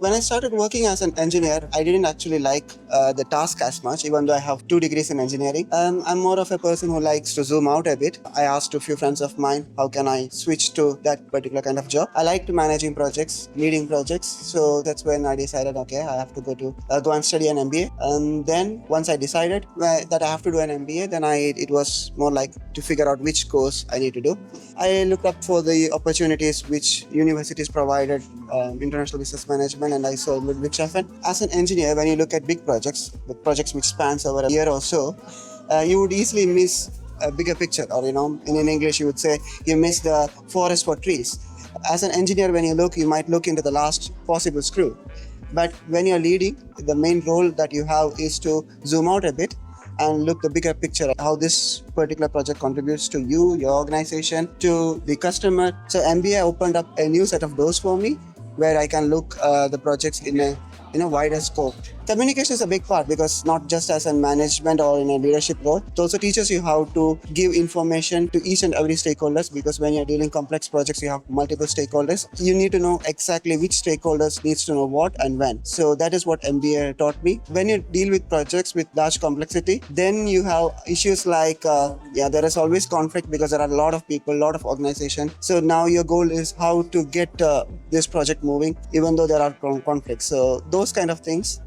When I started working as an engineer, I didn't actually like the task as much, even though I have 2 degrees in engineering. I'm more of a person who likes to zoom out a bit. I asked a few friends of mine, how can I switch to that particular kind of job? I like managing projects, leading projects. So that's when I decided, okay, I have to go and study an MBA. And then once I decided that I have to do an MBA, then it was more like to figure out which course I need to do. I looked up for the opportunities which universities provided, international business management, and I saw Ludwigshafen. As an engineer, when you look at big projects, the projects which spans over a year or so, you would easily miss a bigger picture, or in English you would say you miss the forest for trees. As an engineer, when you might look into the last possible screw. But when you're leading, the main role that you have is to zoom out a bit and look the bigger picture, how this particular project contributes to you, your organization, to the customer. So MBA opened up a new set of doors for me, where I can look the projects in a wider scope. Communication is a big part, because not just as a management or in a leadership role, it also teaches you how to give information to each and every stakeholders, because when you're dealing complex projects, you have multiple stakeholders. You need to know exactly which stakeholders needs to know what and when. So that is what MBA taught me. When you deal with projects with large complexity, then you have issues like, there is always conflict, because there are a lot of people, a lot of organization. So now your goal is how to get this project moving, even though there are conflicts. So those kind of things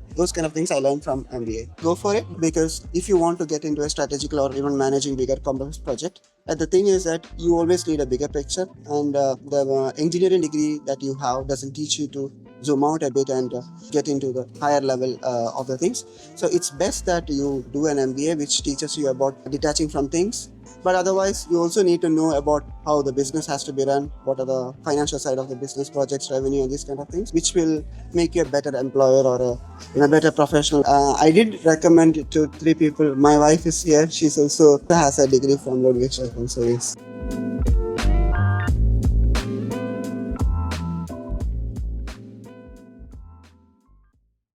I learned from MBA. Go for it, because if you want to get into a strategical or even managing bigger complex project, the thing is that you always need a bigger picture, and the engineering degree that you have doesn't teach you to zoom out a bit and get into the higher level of the things. So it's best that you do an MBA which teaches you about detaching from things. But otherwise, you also need to know about how the business has to be run, what are the financial side of the business, projects, revenue, and these kind of things, which will make you a better employer or a better professional. I did recommend it to 3 people. My wife is here. She's also has a degree from Ludwigshafen. So yes.